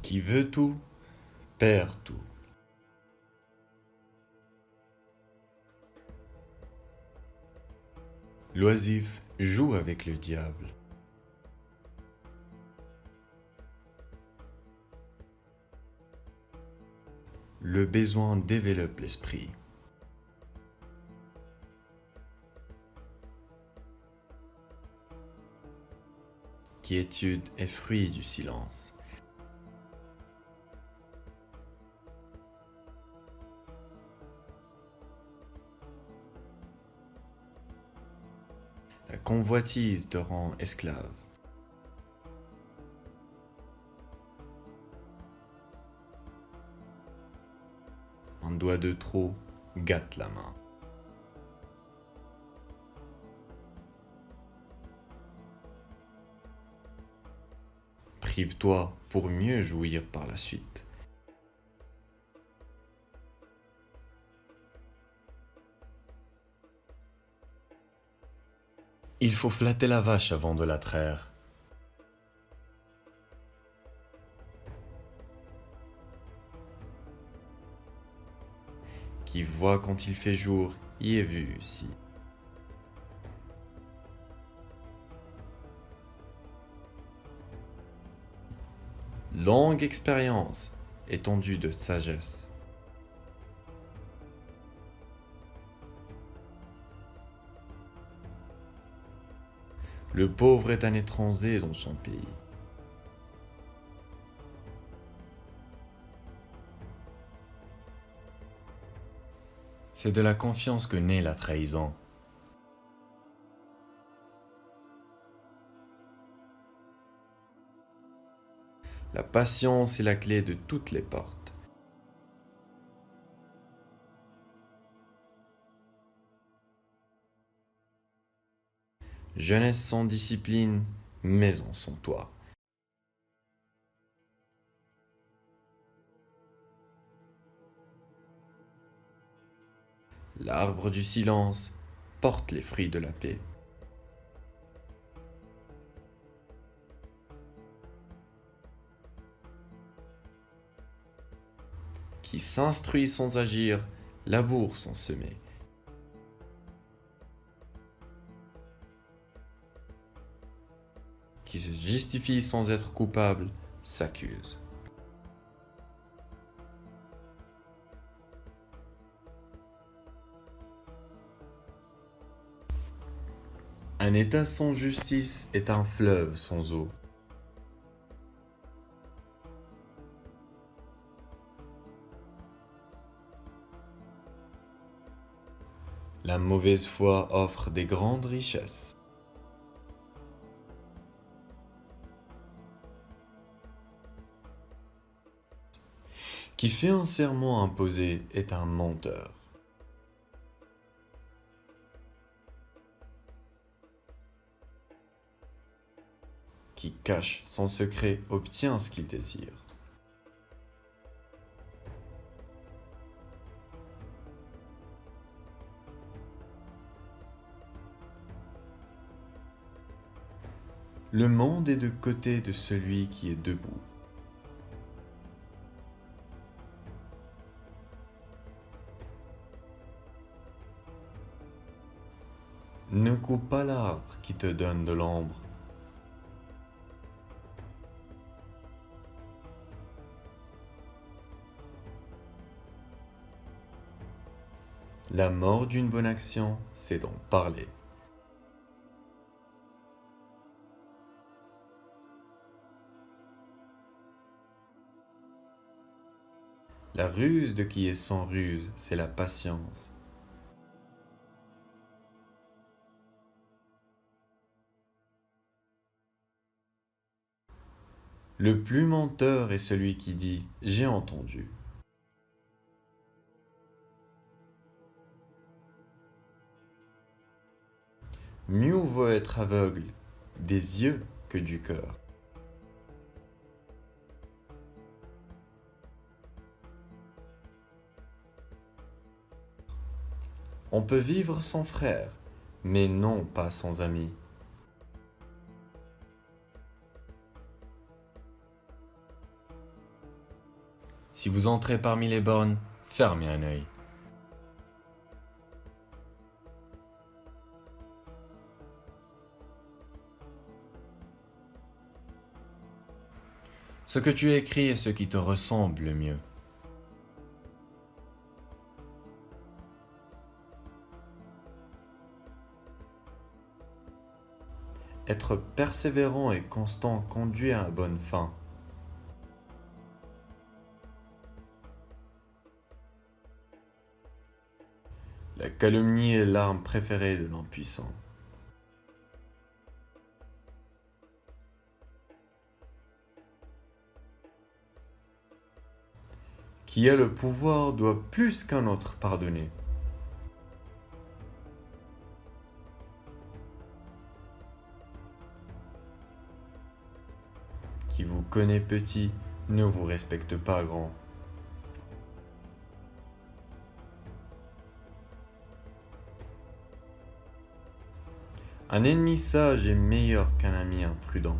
Qui veut tout, perd tout. L'oisif joue avec le diable. Le besoin développe l'esprit. Quiétude est fruit du silence. La convoitise te rend esclave. Un doigt de trop gâte la main. Prive-toi pour mieux jouir par la suite. Il faut flatter la vache avant de la traire. Qui voit quand il fait jour y est vu ici. Longue expérience, étendue de sagesse. Le pauvre est un étranger dans son pays. C'est de la confiance que naît la trahison. La patience est la clé de toutes les portes. Jeunesse sans discipline, maison sans toit. L'arbre du silence porte les fruits de la paix. Qui s'instruit sans agir, laboure sans semer. Qui se justifie sans être coupable, s'accuse. Un État sans justice est un fleuve sans eau. La mauvaise foi offre des grandes richesses. Qui fait un serment imposé est un menteur. Qui cache son secret obtient ce qu'il désire. Le monde est de côté de celui qui est debout. Ne coupe pas l'arbre qui te donne de l'ombre. La mort d'une bonne action, c'est d'en parler. La ruse de qui est sans ruse, c'est la patience. Le plus menteur est celui qui dit « j'ai entendu ». Mieux vaut être aveugle des yeux que du cœur. On peut vivre sans frère, mais non pas sans ami. Si vous entrez parmi les bornes, fermez un œil. Ce que tu écris est ce qui te ressemble le mieux. Être persévérant et constant conduit à une bonne fin. La calomnie est l'arme préférée de l'impuissant. Qui a le pouvoir doit plus qu'un autre pardonner. Qui vous connaît petit ne vous respecte pas grand. Un ennemi sage est meilleur qu'un ami imprudent.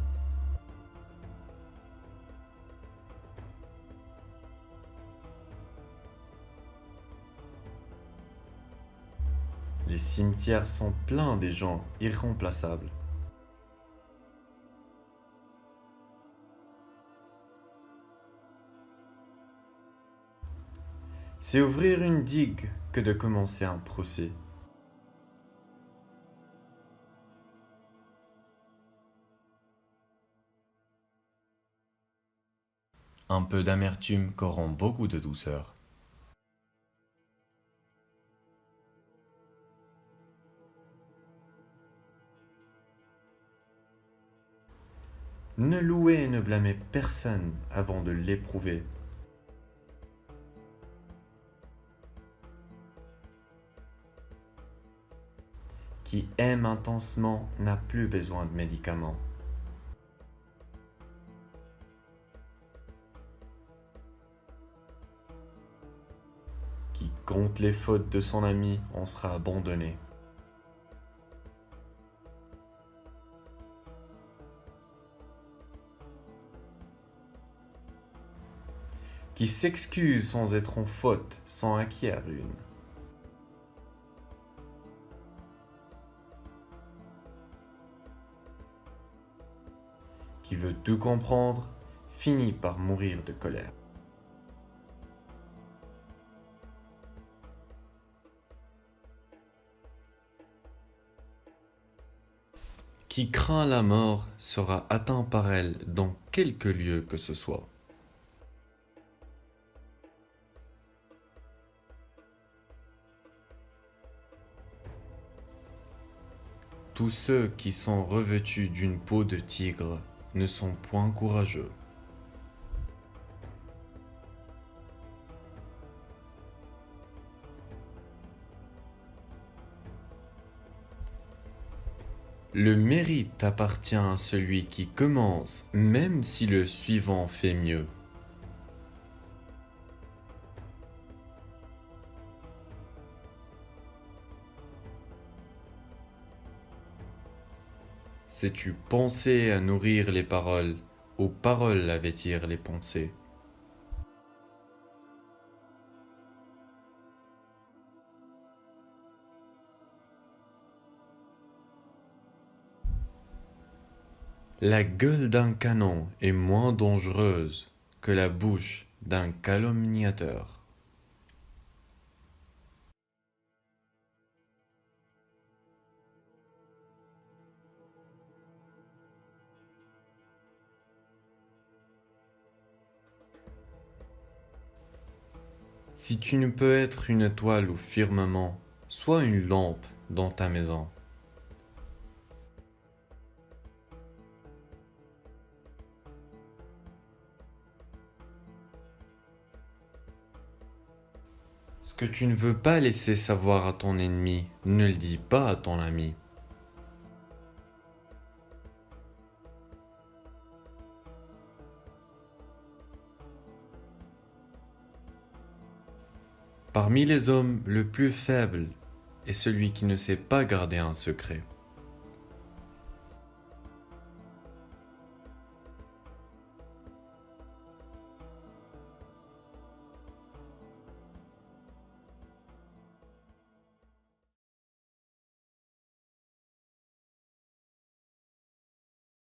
Les cimetières sont pleins des gens irremplaçables. C'est ouvrir une digue que de commencer un procès. Un peu d'amertume corrompt beaucoup de douceur. Ne louez et ne blâmez personne avant de l'éprouver. Qui aime intensement n'a plus besoin de médicaments. Qui compte les fautes de son ami en sera abandonné. Qui s'excuse sans être en faute s'en acquiert une. Qui veut tout comprendre finit par mourir de colère. Qui craint la mort sera atteint par elle dans quelque lieu que ce soit. Tous ceux qui sont revêtus d'une peau de tigre ne sont point courageux. Le mérite appartient à celui qui commence, même si le suivant fait mieux. Sais-tu penser à nourrir les paroles, aux paroles à vêtir les pensées? La gueule d'un canon est moins dangereuse que la bouche d'un calomniateur. Si tu ne peux être une étoile au firmament, sois une lampe dans ta maison. Ce que tu ne veux pas laisser savoir à ton ennemi, ne le dis pas à ton ami. Parmi les hommes, le plus faible est celui qui ne sait pas garder un secret.